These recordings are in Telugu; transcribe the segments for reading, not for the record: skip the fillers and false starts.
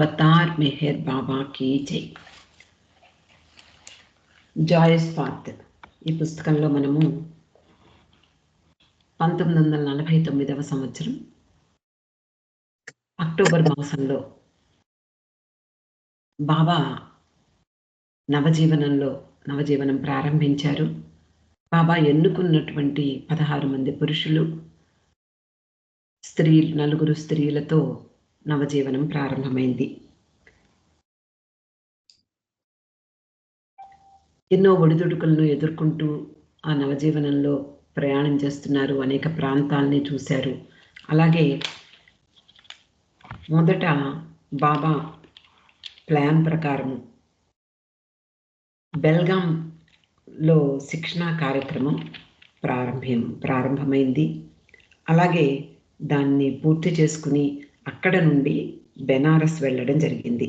అవతార్ మెహర్ బాబా కీ జై. జాయస్ పాత్ ఈ పుస్తకంలో మనము 1949వ సంవత్సరం అక్టోబర్ మాసంలో బాబా నవజీవనం ప్రారంభించారు. బాబా ఎన్నుకున్నటువంటి 16 మంది పురుషులు, నలుగురు స్త్రీలతో నవజీవనం ప్రారంభమైంది. ఎన్నో ఒడిదుడుకులను ఎదుర్కొంటూ ఆ నవజీవనంలో ప్రయాణం చేస్తున్నారు. అనేక ప్రాంతాలని చూశారు. అలాగే మొదట బాబా ప్లాన్ ప్రకారం బెల్గాంలో శిక్షణా కార్యక్రమం ప్రారంభమైంది. అలాగే దాన్ని పూర్తి చేసుకుని అక్కడ నుండి బెనారస్ వెళ్ళడం జరిగింది.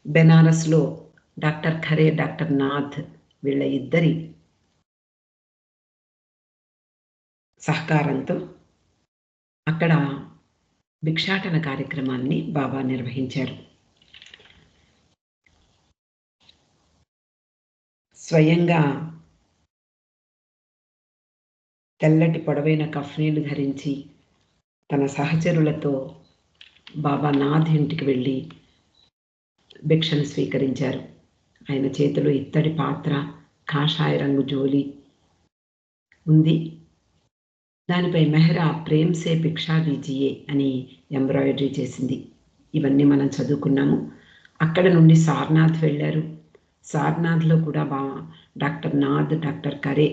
బెనారస్లో డాక్టర్ ఖరే, డాక్టర్ నాథ్ వీళ్ళ ఇద్దరి సహకారంతో అక్కడ భిక్షాటన కార్యక్రమాన్ని బాబా నిర్వహించారు. స్వయంగా తెల్లటి పొడవైన కఫ్నీలు ధరించి తన సహచరులతో బాబా నాథ్ ఇంటికి వెళ్ళి భిక్షను స్వీకరించారు. ఆయన చేతిలో ఇత్తడి పాత్ర, కాషాయ రంగు జోలి ఉంది. దానిపై మెహరా ప్రేమ్ సే భిక్షా దీజియే అని ఎంబ్రాయిడరీ చేసింది. ఇవన్నీ మనం చదువుకున్నాము. అక్కడ నుండి సార్నాథ్ వెళ్ళారు. సార్నాథ్లో కూడా డాక్టర్ నాథ్, డాక్టర్ ఖరే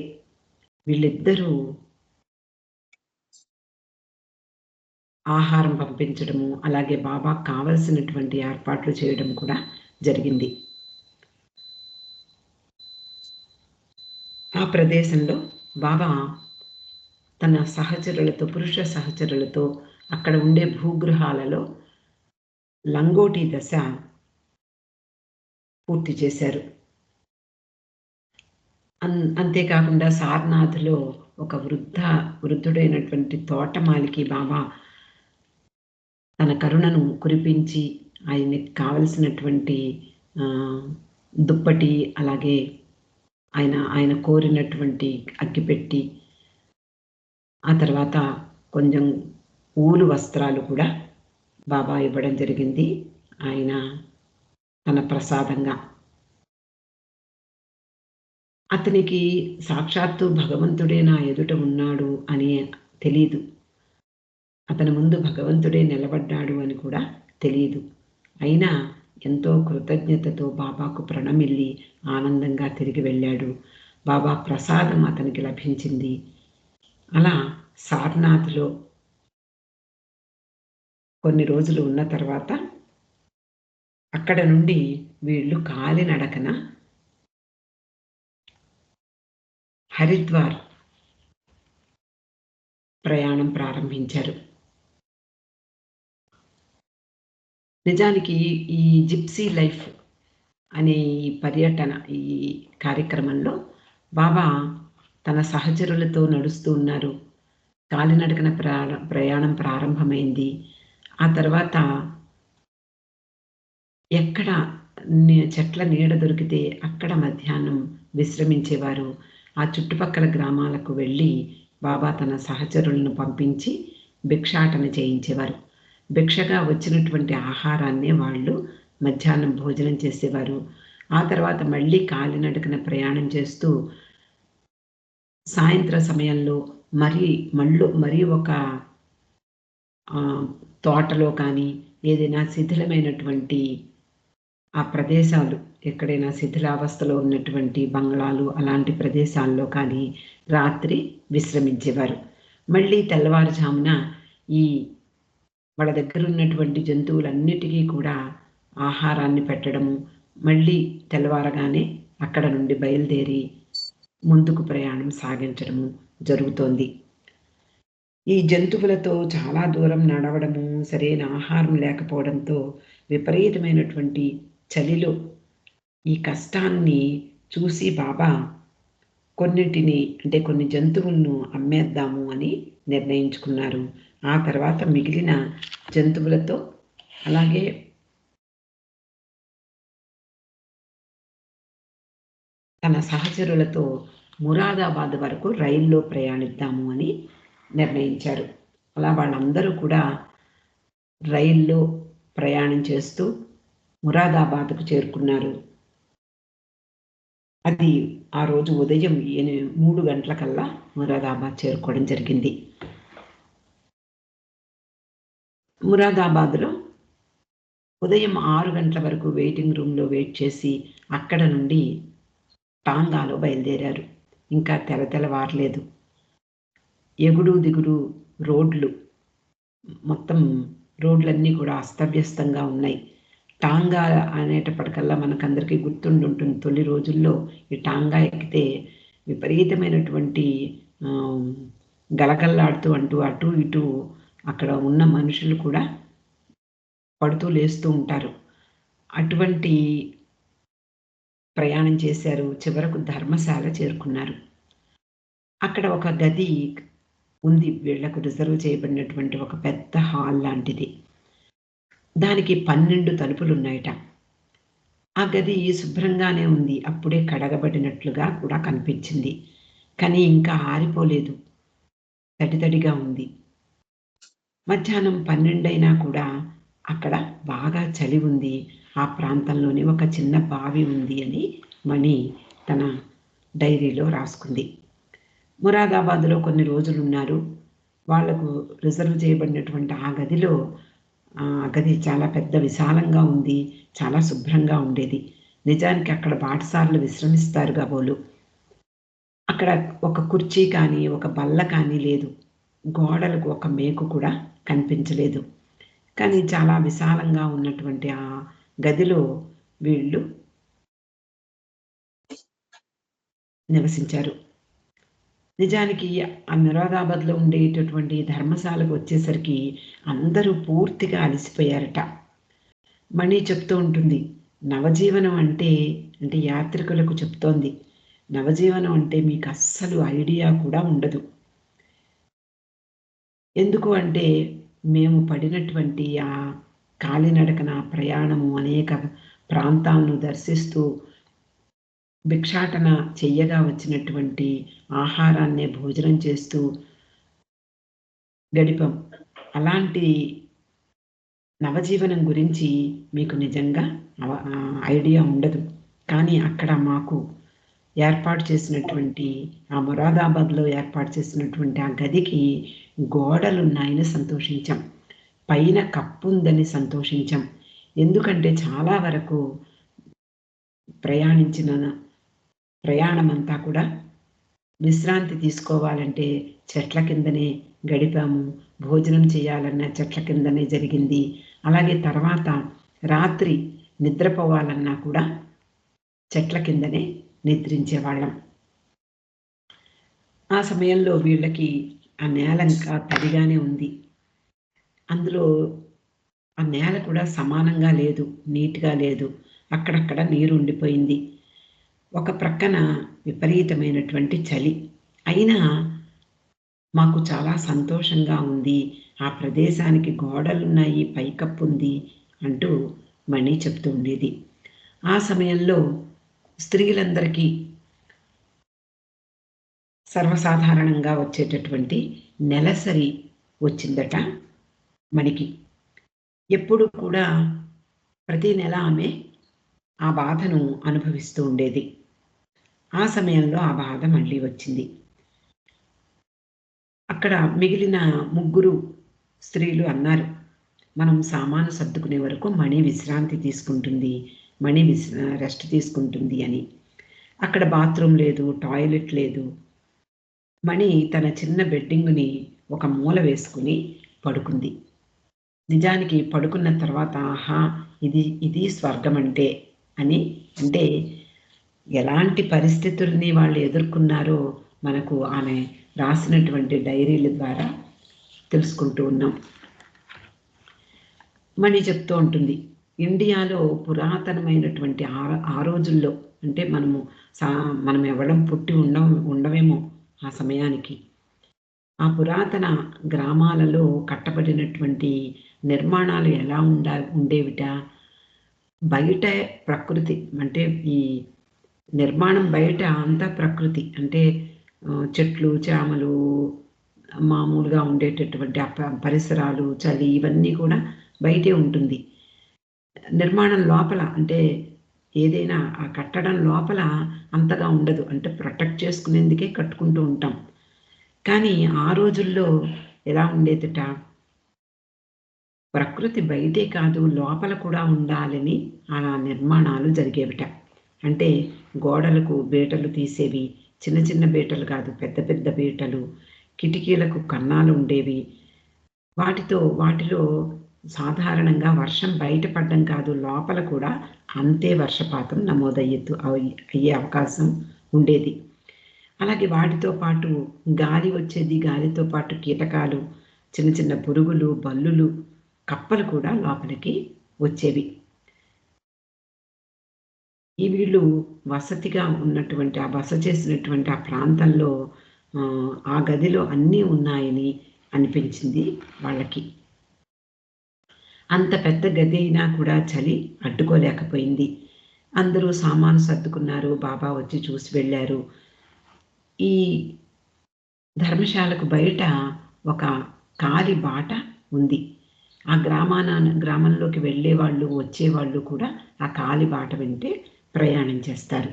వీళ్ళిద్దరూ ఆహారం పంపించడము, అలాగే బాబా కావలసినటువంటి ఏర్పాట్లు చేయడం కూడా జరిగింది. ఆ ప్రదేశంలో బాబా తన పురుష సహచరులతో అక్కడ ఉండే భూగృహాలలో లంగోటి దశ పూర్తి చేశారు. అంతేకాకుండా సార్నాథ్లో ఒక వృద్ధుడైనటువంటి తోటమాలికి బాబా తన కరుణను కురిపించి ఆయనకి కావలసినటువంటి దుప్పటి, అలాగే ఆయన కోరినటువంటి అగ్గిపెట్టి, ఆ తర్వాత కొంచెం ఊలు వస్త్రాలు కూడా బాబా ఇవ్వడం జరిగింది. ఆయన తన ప్రసాదంగా. అతనికి సాక్షాత్తు భగవంతుడే నా ఎదుట ఉన్నాడు అని తెలీదు. అతని ముందు భగవంతుడే నిలబడ్డాడు అని కూడా తెలియదు. అయినా ఎంతో కృతజ్ఞతతో బాబాకు ప్రణమిల్లి ఆనందంగా తిరిగి వెళ్ళాడు. బాబా ప్రసాదం అతనికి లభించింది. అలా సార్నాథ్లో కొన్ని రోజులు ఉన్న తర్వాత అక్కడ నుండి వీళ్ళు కాలినడకన హరిద్వార్ ప్రయాణం ప్రారంభించారు. నిజానికి ఈ జిప్సీ లైఫ్ అనే ఈ కార్యక్రమంలో బాబా తన సహచరులతో నడుస్తూ ఉన్నారు. కాలినడకన ప్రయాణం ప్రారంభమైంది. ఆ తర్వాత ఎక్కడ చెట్ల నీడ దొరికితే అక్కడ మధ్యాహ్నం విశ్రమించేవారు. ఆ చుట్టుపక్కల గ్రామాలకు వెళ్ళి బాబా తన సహచరులను పంపించి భిక్షాటన చేయించేవారు. భిక్షగా వచ్చినటువంటి ఆహారాన్నే వాళ్ళు మధ్యాహ్నం భోజనం చేసేవారు. ఆ తర్వాత మళ్ళీ కాలినడకన ప్రయాణం చేస్తూ సాయంత్రం సమయంలో మరీ ఒక తోటలో కానీ ఏదైనా శిథిలమైనటువంటి ఆ ప్రదేశాలు, ఎక్కడైనా శిథిలావస్థలో ఉన్నటువంటి బంగ్లాలు అలాంటి ప్రదేశాల్లో కానీ రాత్రి విశ్రమించేవారు. మళ్ళీ తెల్లవారుజామున వాళ్ళ దగ్గర ఉన్నటువంటి జంతువులన్నిటికీ కూడా ఆహారాన్ని పెట్టడము, మళ్ళీ తెల్లవారగానే అక్కడ నుండి బయలుదేరి ముందుకు ప్రయాణం సాగించడము జరుగుతోంది. ఈ జంతువులతో చాలా దూరం నడవడము, సరైన ఆహారం లేకపోవడంతో విపరీతమైనటువంటి చలిలో ఈ కష్టాన్ని చూసి బాబా కొన్ని జంతువులను అమ్మేద్దాము అని నిర్ణయించుకున్నారు. ఆ తర్వాత మిగిలిన జంతువులతో అలాగే తన సహచరులతో మురాదాబాద్ వరకు రైల్లో ప్రయాణిద్దాము అని నిర్ణయించారు. అలా వాళ్ళందరూ కూడా రైల్లో ప్రయాణం చేస్తూ మురాదాబాద్కు చేరుకున్నారు. అది ఆ రోజు ఉదయం 3 గంటలకల్లా మురాదాబాద్ చేరుకోవడం జరిగింది. మురాదాబాద్‌లో ఉదయం 6 గంటల వరకు వెయిటింగ్ రూమ్‌లో వెయిట్ చేసి అక్కడ నుండి టాంగాలో బయలుదేరారు. ఇంకా తెల్లవారలేదు. ఎగుడు దిగుడు రోడ్లు, మొత్తం రోడ్లన్నీ కూడా అస్తవ్యస్తంగా ఉన్నాయి. టాంగా అనేటప్పటికల్లా మనకందరికీ గుర్తుండుంటుంది. తొలి రోజుల్లో ఈ టాంగా ఎక్కితే విపరీతమైనటువంటి గలగల్లాడుతూ అటు ఇటు అక్కడ ఉన్న మనుషులు కూడా పడుతూ లేస్తూ ఉంటారు. అటువంటి ప్రయాణం చేశారు. చివరకు ధర్మశాల చేరుకున్నారు. అక్కడ ఒక గది ఉంది. వీళ్లకు రిజర్వ్ చేయబడినటువంటి ఒక పెద్ద హాల్ లాంటిది. దానికి 12 తలుపులున్నాయట. ఆ గది శుభ్రంగానే ఉంది. అప్పుడే కడగబడినట్లుగా కూడా కనిపించింది. కానీ ఇంకా ఆరిపోలేదు. తడితడిగా ఉంది. మధ్యాహ్నం 12 అయినా కూడా అక్కడ బాగా చలి ఉంది. ఆ ప్రాంతంలోనే ఒక చిన్న బావి ఉంది అని మణి తన డైరీలో రాసుకుంది. మురాదాబాద్‌లో కొన్ని రోజులున్నారు. వాళ్లకు రిజర్వ్ చేయబడినటువంటి ఆ గదిలో గది చాలా పెద్ద విశాలంగా ఉంది. చాలా శుభ్రంగా ఉండేది. నిజానికి అక్కడ బాటసారులు విశ్రమిస్తారు కాబోలు. అక్కడ ఒక కుర్చీ కానీ, ఒక బల్ల కానీ లేదు. గోడలకు ఒక మేకు కూడా కనిపించలేదు. కానీ చాలా విశాలంగా ఉన్నటువంటి ఆ గదిలో వీళ్ళు నివసించారు. నిజానికి ఆ మురాదాబాద్‌లో ఉండేటటువంటి ధర్మశాలకు వచ్చేసరికి అందరూ పూర్తిగా అలసిపోయారట. మణి చెప్తూ ఉంటుంది. నవజీవనం అంటే యాత్రికులకు చెప్తోంది. నవజీవనం అంటే మీకు అస్సలు ఐడియా కూడా ఉండదు. ఎందుకు అంటే మేము పడినటువంటి ఆ కాలినడకన ప్రయాణము, అనేక ప్రాంతాలను దర్శిస్తూ భిక్షాటన చెయ్యగా వచ్చినటువంటి ఆహారాన్నే భోజనం చేస్తూ గడిపాం. అలాంటి నవజీవనం గురించి మీకు నిజంగా ఐడియా ఉండదు. కానీ అక్కడ మాకు ఏర్పాటు చేసినటువంటి ఆ మురాదాబాద్‌లో ఏర్పాటు చేసినటువంటి ఆ గదికి గోడలున్నాయని సంతోషించాం. పైన కప్పుందని సంతోషించాం. ఎందుకంటే చాలా వరకు ప్రయాణమంతా కూడా విశ్రాంతి తీసుకోవాలంటే చెట్ల కిందనే గడిపాము. భోజనం చేయాలన్నా చెట్ల కిందనే జరిగింది. అలాగే తర్వాత రాత్రి నిద్రపోవాలన్నా కూడా చెట్ల కిందనే నిద్రించేవాళ్ళం. ఆ సమయంలో వీళ్ళకి ఆ నేల ఇంకా తడిగానే ఉంది. అందులో ఆ నేల కూడా సమానంగా లేదు, నీట్‌గా లేదు. అక్కడక్కడ నీరు ఉండిపోయింది. ఒక ప్రక్కన విపరీతమైనటువంటి చలి. అయినా మాకు చాలా సంతోషంగా ఉంది. ఆ ప్రదేశానికి గోడలున్నాయి, పైకప్పుంది అంటూ మణి చెప్తూ ఉండేది. ఆ సమయంలో స్త్రీలందరికీ సర్వసాధారణంగా వచ్చేటటువంటి నెలసరి వచ్చిందట మణికి. ఎప్పుడు కూడా ప్రతి నెల ఆమె ఆ బాధను అనుభవిస్తూ ఉండేది. ఆ సమయంలో ఆ బాధ మళ్ళీ వచ్చింది. అక్కడ మిగిలిన 3 స్త్రీలు అన్నారు, మనం సామాను సర్దుకునే వరకు మణి విశ్రాంతి తీసుకుంటుంది, మణి రెస్ట్ తీసుకుంటుంది అని. అక్కడ బాత్రూమ్ లేదు, టాయిలెట్ లేదు. మణి తన చిన్న బెడ్డింగుని ఒక మూల వేసుకుని పడుకుంది. నిజానికి పడుకున్న తర్వాత ఆహా! ఇది స్వర్గమంటే అని, అంటే ఎలాంటి పరిస్థితుల్ని వాళ్ళు ఎదుర్కొన్నారో మనకు ఆమె రాసినటువంటి డైరీల ద్వారా తెలుసుకుంటూ ఉన్నాం. మణి చెప్తూ ఉంటుంది, ఇండియాలో పురాతనమైనటువంటి ఆ రోజుల్లో, అంటే మనం ఎవరం పుట్టి ఉండవేమో ఆ సమయానికి. ఆ పురాతన గ్రామాలలో కట్టబడినటువంటి నిర్మాణాలు ఎలా ఉండేవిట. బయట ప్రకృతి, అంటే ఈ నిర్మాణం బయట అంతా ప్రకృతి, అంటే చెట్లు, చేమలు, మామూలుగా ఉండేటటువంటి పరిసరాలు, చలి ఇవన్నీ కూడా బయటే ఉంటుంది. నిర్మాణం లోపల అంటే ఏదైనా ఆ కట్టడం లోపల అంతగా ఉండదు. అంటే ప్రొటెక్ట్ చేసుకునేందుకే కట్టుకుంటూ ఉంటాం. కానీ ఆ రోజుల్లో ఎలా ఉండేదట, ప్రకృతి బయటే కాదు లోపల కూడా ఉండాలని అలా నిర్మాణాలు జరిగేవిట. అంటే గోడలకు బీటలు తీసేవి. చిన్న చిన్న బీటలు కాదు, పెద్ద పెద్ద బీటలు. కిటికీలకు కన్నాలు ఉండేవి. వాటిలో సాధారణంగా వర్షం బయట పడడం కాదు, లోపల కూడా అంతే వర్షపాతం అయ్యే అవకాశం ఉండేది. అలాగే వాటితో పాటు గాలి వచ్చేది. గాలితో పాటు కీటకాలు, చిన్న చిన్న పురుగులు, బల్లులు, కప్పలు కూడా లోపలికి వచ్చేవి. ఈ వీళ్ళు వసతిగా ఉన్నటువంటి ఆ బస చేసినటువంటి ఆ ప్రాంతంలో ఆ గదిలో అన్నీ ఉన్నాయని అనిపించింది వాళ్ళకి. అంత పెద్ద గది అయినా కూడా చలి అడ్డుకోలేకపోయింది. అందరూ సామాను సర్దుకున్నారు. బాబా వచ్చి చూసి వెళ్ళారు. ఈ ధర్మశాలకు బయట ఒక కాలి బాట ఉంది. ఆ గ్రామంలోకి వెళ్ళేవాళ్ళు, వచ్చేవాళ్ళు కూడా ఆ కాలి బాట వెంటే ప్రయాణం చేస్తారు.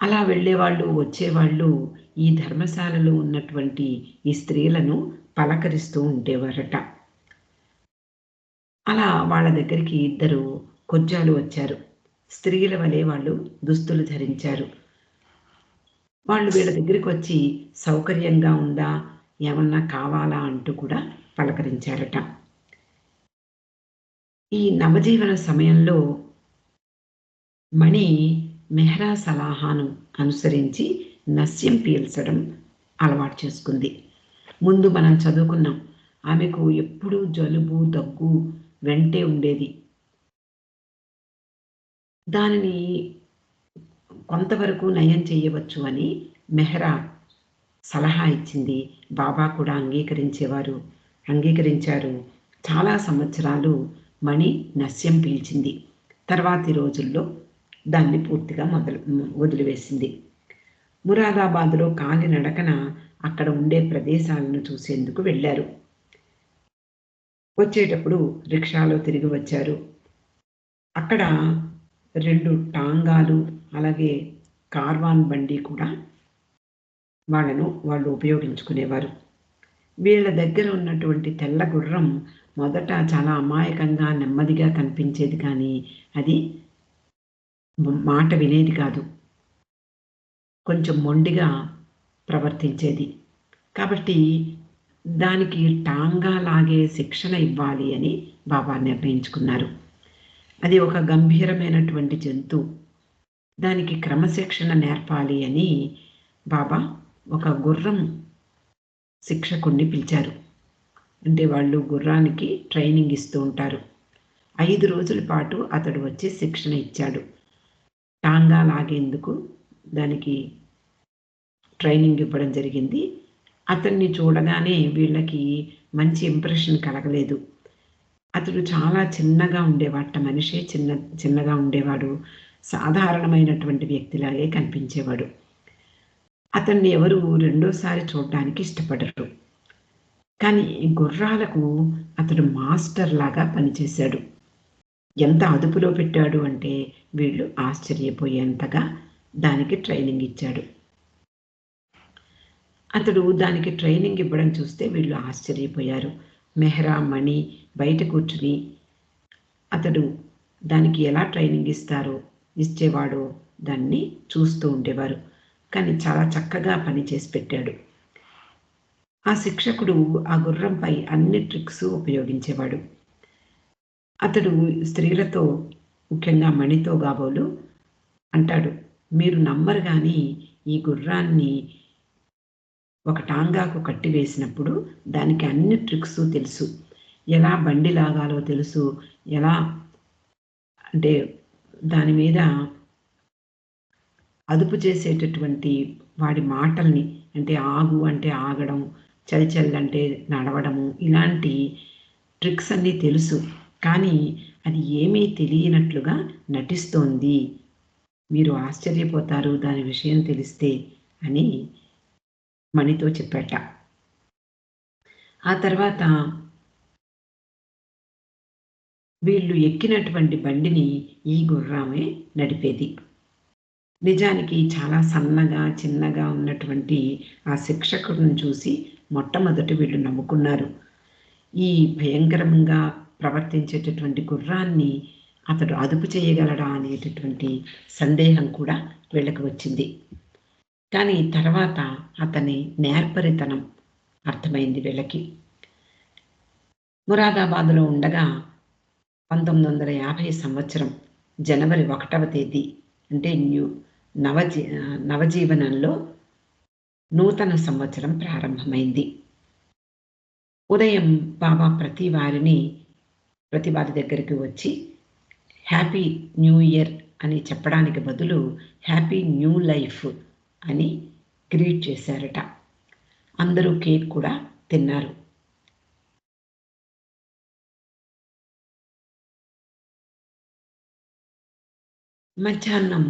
అలా వెళ్ళేవాళ్ళు, వచ్చేవాళ్ళు ఈ ధర్మశాలలో ఉన్నటువంటి ఈ స్త్రీలను పలకరిస్తూ ఉండేవారట. అలా వాళ్ళ దగ్గరికి ఇద్దరు కొజ్జాలు వచ్చారు. స్త్రీల వలె వాళ్ళు దుస్తులు ధరించారు. వాళ్ళు వీళ్ళ దగ్గరికి వచ్చి సౌకర్యంగా ఉందా, ఏమన్నా కావాలా అంటూ కూడా పలకరించారట. ఈ నవజీవన సమయంలో మణి మెహ్రా సలహాను అనుసరించి నస్యం పీల్చడం అలవాటు చేసుకుంది. ముందు మనం చదువుకున్నాం, ఆమెకు ఎప్పుడూ జలుబు, దగ్గు వెంటే ఉండేది. దానిని కొంతవరకు నయం చేయవచ్చు అని మెహ్రా సలహా ఇచ్చింది. బాబా కూడా అంగీకరించారు. చాలా సంవత్సరాలు మణి నస్యం పీల్చింది. తర్వాతి రోజుల్లో దాన్ని పూర్తిగా వదిలివేసింది. మురాదాబాద్లో కాలినడకన అక్కడ ఉండే ప్రదేశాలను చూసేందుకు వెళ్ళారు. వచ్చేటప్పుడు రిక్షాలో తిరిగి వచ్చారు. అక్కడ 2 టాంగాలు, అలాగే కార్వాన్ బండి కూడా వాళ్ళు ఉపయోగించుకునేవారు. వీళ్ళ దగ్గర ఉన్నటువంటి తెల్ల గుర్రం మొదట చాలా అమాయకంగా, నెమ్మదిగా కనిపించేది, కానీ అది మాట వినేది కాదు. కొంచెం మొండిగా ప్రవర్తించేది. కాబట్టి దానికి టాంగా లాగే శిక్షణ ఇవ్వాలి అని బాబా నిర్ణయించుకున్నారు. అది ఒక గంభీరమైనటువంటి జంతువు. దానికి క్రమశిక్షణ నేర్పాలి అని బాబా ఒక గుర్రం శిక్షకుడిని పిలిచారు. అంటే వాళ్ళు గుర్రానికి ట్రైనింగ్ ఇస్తూ ఉంటారు. 5 రోజుల పాటు అతడు వచ్చి శిక్షణ ఇచ్చాడు. టాంగా లాగేందుకు దానికి ట్రైనింగ్ ఇవ్వడం జరిగింది. అతన్ని చూడగానే వీళ్ళకి మంచి ఇంప్రెషన్ కలగలేదు. అతడు చాలా చిన్నగా ఉండేవాట. మనిషే చిన్నగా ఉండేవాడు. సాధారణమైనటువంటి వ్యక్తిలాగే కనిపించేవాడు. అతన్ని ఎవరు రెండోసారి చూడడానికి ఇష్టపడరు. కానీ గుర్రాలకు అతడు మాస్టర్ లాగా పనిచేశాడు. ఎంత అదుపులో పెట్టాడు అంటే వీళ్ళు ఆశ్చర్యపోయేంతగా దానికి ట్రైనింగ్ ఇచ్చాడు. అతడు దానికి ట్రైనింగ్ ఇవ్వడం చూస్తే వీళ్ళు ఆశ్చర్యపోయారు. మెహ్రా, మణి బయట కూర్చుని అతడు దానికి ఎలా ట్రైనింగ్ ఇచ్చేవాడో దాన్ని చూస్తూ ఉండేవారు. కానీ చాలా చక్కగా పని చేసి పెట్టాడు. ఆ శిక్షకుడు ఆ గుర్రంపై అన్ని ట్రిక్స్ ఉపయోగించేవాడు. అతడు స్త్రీలతో, ముఖ్యంగా మణితో కాబోలు అంటాడు, మీరు నమ్మరు కానీ ఈ గుర్రాన్ని ఒక టాంగాకు కట్టి వేసినప్పుడు దానికి అన్ని ట్రిక్స్ తెలుసు. ఎలా బండి లాగాలో తెలుసు. ఎలా అంటే దాని మీద అదుపు చేసేటటువంటి వాడి మాటల్ని, అంటే ఆగు అంటే ఆగడం, చల్ అంటే నడవడము, ఇలాంటి ట్రిక్స్ అన్నీ తెలుసు. కానీ అది ఏమీ తెలియనట్లుగా నటిస్తోంది. మీరు ఆశ్చర్యపోతారు దాని విషయం తెలిస్తే అని మణితో చెప్పాట. ఆ తర్వాత వీళ్ళు ఎక్కినటువంటి బండిని ఈ గుర్రామే నడిపేది. నిజానికి చాలా సన్నగా, చిన్నగా ఉన్నటువంటి ఆ శిక్షకుడిని చూసి మొట్టమొదట వీళ్ళు నవ్వుకున్నారు. ఈ భయంకరంగా ప్రవర్తించేటటువంటి గుర్రాన్ని అతడు అదుపు చేయగలడా అనేటటువంటి సందేహం కూడా వీళ్ళకి వచ్చింది. కానీ తర్వాత అతని నేర్పరితనం అర్థమైంది వీళ్ళకి. మురాదాబాద్లో ఉండగా 1950 సంవత్సరం జనవరి 1వ తేదీ అంటే నవజీవనంలో నూతన సంవత్సరం ప్రారంభమైంది. ఉదయం బాబా ప్రతి వారి దగ్గరికి వచ్చి హ్యాపీ న్యూ ఇయర్ అని చెప్పడానికి బదులు హ్యాపీ న్యూ లైఫ్ అని గ్రీట్ చేశారట. అందరూ కేక్ కూడా తిన్నారు. మధ్యాహ్నం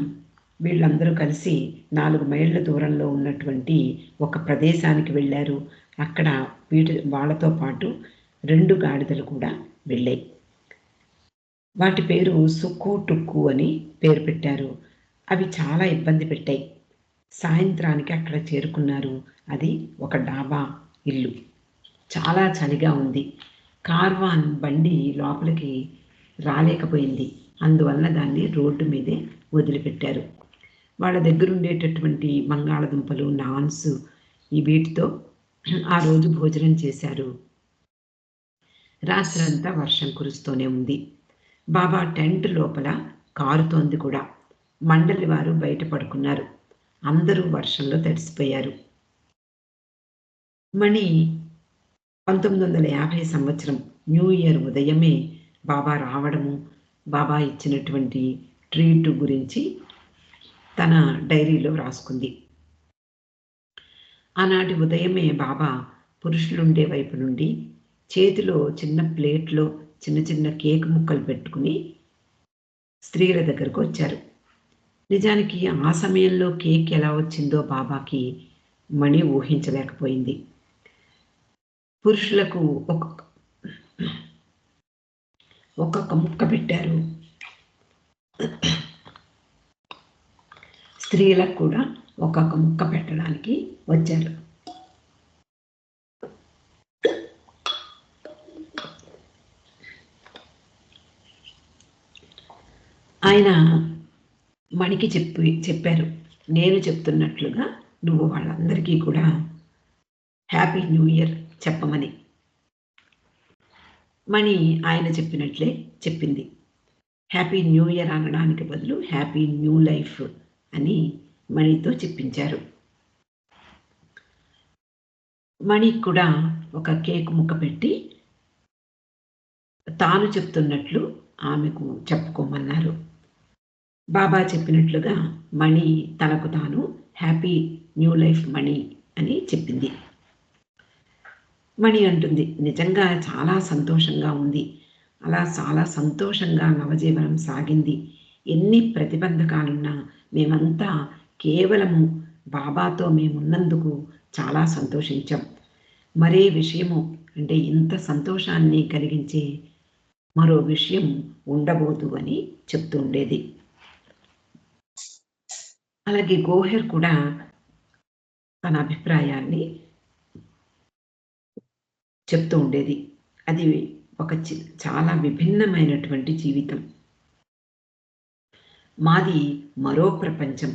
వీళ్ళందరూ కలిసి 4 మైళ్ళ దూరంలో ఉన్నటువంటి ఒక ప్రదేశానికి వెళ్ళారు. అక్కడ వాళ్ళతో పాటు 2 గాడిదలు కూడా వెళ్ళాయి. వాటి పేరు సుక్కు టుక్కు అని పేరు పెట్టారు. అవి చాలా ఇబ్బంది పెట్టాయి. సాయంత్రానికి అక్కడ చేరుకున్నారు. అది ఒక డాబా ఇల్లు. చాలా చలిగా ఉంది. కార్వాన్ బండి లోపలికి రాలేకపోయింది. అందువలన దాన్ని రోడ్డు మీదే వదిలిపెట్టారు. వాళ్ళ దగ్గర ఉండేటటువంటి బంగాళదుంపలు, నాన్స్ వీటితో ఆ రోజు భోజనం చేశారు. రాత్రంతా వర్షం కురుస్తూనే ఉంది. బాబా టెంట్ లోపల కారుతోంది కూడా. మండలి వారు బయట పడుకున్నారు. అందరూ వర్షంలో తడిసిపోయారు. మణి 1950 సంవత్సరం న్యూ ఇయర్ ఉదయమే బాబా రావడము, బాబా ఇచ్చినటువంటి ట్రీట్ గురించి తన డైరీలో రాసుకుంది. ఆనాటి ఉదయమే బాబా పురుషులుండే వైపు నుండి చేతిలో చిన్న ప్లేట్లో చిన్న చిన్న కేక్ ముక్కలు పెట్టుకుని స్త్రీల దగ్గరకు వచ్చారు. నిజానికి ఆ సమయంలో కేక్ ఎలా వచ్చిందో బాబాకి మణి ఊహించలేకపోయింది. పురుషులకు ఒక్కొక్క ముక్క పెట్టారు. స్త్రీలకు కూడా ఒక్కొక్క ముక్క పెట్టడానికి వచ్చారు. ఆయన మణికి చెప్పారు, నేను చెప్తున్నట్లుగా నువ్వు వాళ్ళందరికీ కూడా హ్యాపీ న్యూ ఇయర్ చెప్పమని. మణి ఆయన చెప్పినట్లే చెప్పింది. హ్యాపీ న్యూ ఇయర్ అనడానికి బదులు హ్యాపీ న్యూ లైఫ్ అని మణితో చెప్పించారు. మణికి కూడా ఒక కేక్ ముక్క పెట్టి తాను చెప్తున్నట్లు ఆమెకు చెప్పుకోమన్నారు. బాబా చెప్పినట్లుగా మణి తనకు తాను హ్యాపీ న్యూ లైఫ్ మణి అని చెప్పింది. మణి అంటుంది, నిజంగా చాలా సంతోషంగా ఉంది. అలా చాలా సంతోషంగా నవజీవనం సాగింది. ఎన్ని ప్రతిబంధకాలున్నా మేమంతా కేవలము బాబాతో మేమున్నందుకు చాలా సంతోషించాం. మరే విషయము అంటే ఇంత సంతోషాన్ని కలిగించే మరో విషయం ఉండబోదు అని చెప్తూ ఉండేది. అలాగే గోహెర్ కూడా తన అభిప్రాయాన్ని చెప్తూ ఉండేది. అది ఒక చాలా విభిన్నమైనటువంటి జీవితం. మాది మరో ప్రపంచం.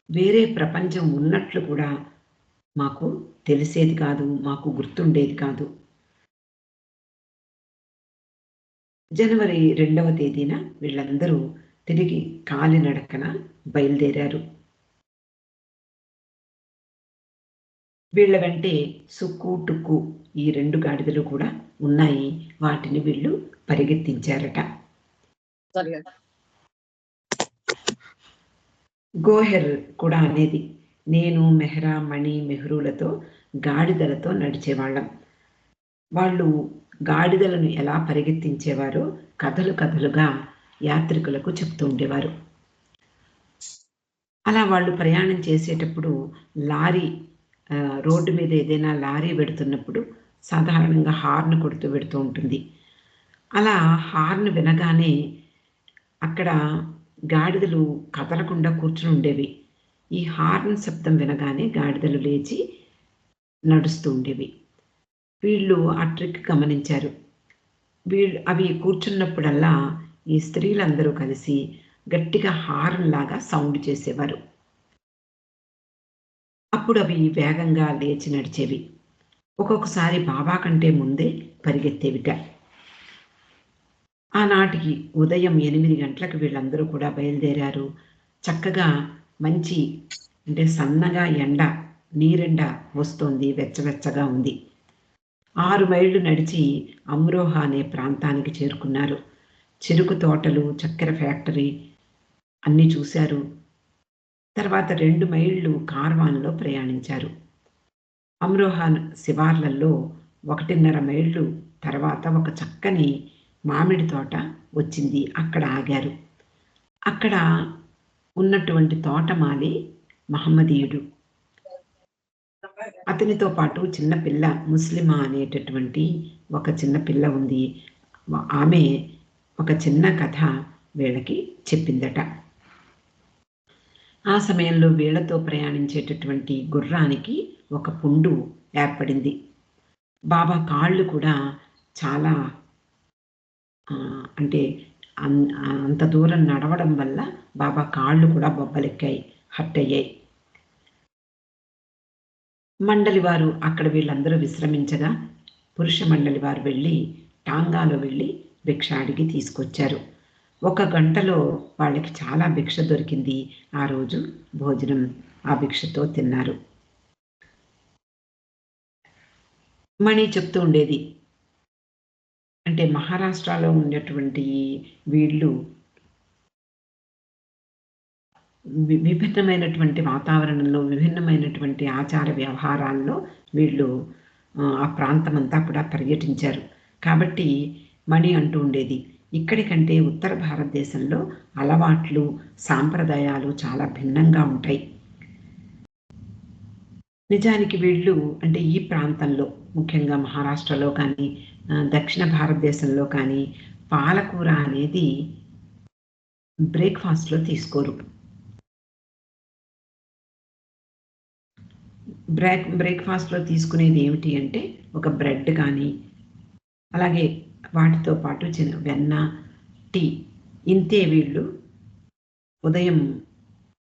వేరే ప్రపంచం ఉన్నట్లు కూడా మాకు తెలిసేది కాదు, మాకు గుర్తుండేది కాదు. జనవరి 2వ తేదీన వీళ్ళందరూ తిరిగి కాలినడకన బయలుదేరారు. వీళ్ళ వెంటే సుక్కు టుక్కు ఈ 2 గాడిదలు కూడా ఉన్నాయి. వాటిని వీళ్ళు పరిగెత్తించారట. గోహెర్ కూడా అనేది, నేను మెహ్రా, మణి, మెహ్రూలతో గాడిదలతో నడిచేవాళ్ళం. వాళ్ళు గాడిదలను ఎలా పరిగెత్తించేవారో కథలు కథలుగా యాత్రికులకు చెప్తూ ఉండేవారు. అలా వాళ్ళు ప్రయాణం చేసేటప్పుడు లారీ రోడ్డు మీద ఏదైనా లారీ వెడుతున్నప్పుడు సాధారణంగా హార్న్ కొడుతూ వెడుతూ ఉంటుంది. అలా హార్న్ వినగానే అక్కడ గాడిదలు కదలకుండా కూర్చుని ఉండేవి. ఈ హార్న్ శబ్దం వినగానే గాడిదలు లేచి నడుస్తూ ఉండేవి. వీళ్ళు ఆ ట్రిక్ గమనించారు. అవి కూర్చున్నప్పుడల్లా ఈ స్త్రీలందరూ కలిసి గట్టిగా హార్న్ లాగా సౌండ్ చేసేవారు. అప్పుడు అవి వేగంగా లేచి నడిచేవి. ఒక్కొక్కసారి బాబా కంటే ముందే పరిగెత్తేవిట. ఆనాటికి ఉదయం 8 గంటలకు వీళ్ళందరూ కూడా బయలుదేరారు. చక్కగా మంచి అంటే సన్నగా నీరెండ వస్తోంది. వెచ్చవెచ్చగా ఉంది. 6 మైళ్ళు నడిచి అమ్రోహా అనే ప్రాంతానికి చేరుకున్నారు. చెరుకు తోటలు, చక్కెర ఫ్యాక్టరీ అన్నీ చూశారు. తర్వాత 2 మైళ్ళు కార్వాన్‌లో ప్రయాణించారు. అమ్రోహా శివార్లలో 1.5 మైళ్ళు తర్వాత ఒక చక్కని మామిడి తోట వచ్చింది. అక్కడ ఆగారు. అక్కడ ఉన్నటువంటి తోటమాలి మహమ్మదీయుడు. అతనితో పాటు చిన్న పిల్ల ముస్లిమా అనేటటువంటి ఒక చిన్న పిల్ల ఉంది. ఆమె ఒక చిన్న కథ వీళ్ళకి చెప్పిందట. ఆ సమయంలో వీళ్ళతో ప్రయాణించేటటువంటి గుర్రానికి ఒక పుండు ఏర్పడింది. బాబా కాళ్ళు కూడా చాలా అంటే అంత దూరం నడవడం వల్ల బాబా కాళ్ళు కూడా బొబ్బలెక్కాయి, హర్ట్ అయ్యాయి. మండలి వారు అక్కడ వీళ్ళందరూ విశ్రమించగా పురుష మండలి వారు వెళ్ళి టాంగాలో వెళ్ళి భిక్ష అడిగి తీసుకొచ్చారు. 1 గంటలో వాళ్ళకి చాలా భిక్ష దొరికింది. ఆ రోజు భోజనం ఆ భిక్షతో తిన్నారు. మణి చెప్తూ ఉండేది. అంటే మహారాష్ట్రలో ఉండేటువంటి వీళ్ళు విభిన్నమైనటువంటి వాతావరణంలో, విభిన్నమైనటువంటి ఆచార వ్యవహారాల్లో వీళ్ళు ఆ ప్రాంతమంతా కూడా పర్యటించారు. కాబట్టి మణి అంటూ ఉండేది, ఇక్కడి కంటే ఉత్తర భారతదేశంలో అలవాట్లు, సాంప్రదాయాలు చాలా భిన్నంగా ఉంటాయి. నిజానికి వీళ్ళు అంటే ఈ ప్రాంతంలో ముఖ్యంగా మహారాష్ట్రలో కానీ, దక్షిణ భారతదేశంలో కానీ పాలకూర అనేది బ్రేక్‌ఫాస్ట్‌లో తీసుకోరు. బ్రేక్‌ఫాస్ట్‌లో తీసుకునేది ఏమిటి అంటే ఒక బ్రెడ్ కానీ, అలాగే వాటితో పాటు వెన్న, టీ ఇంతే వీళ్ళు ఉదయం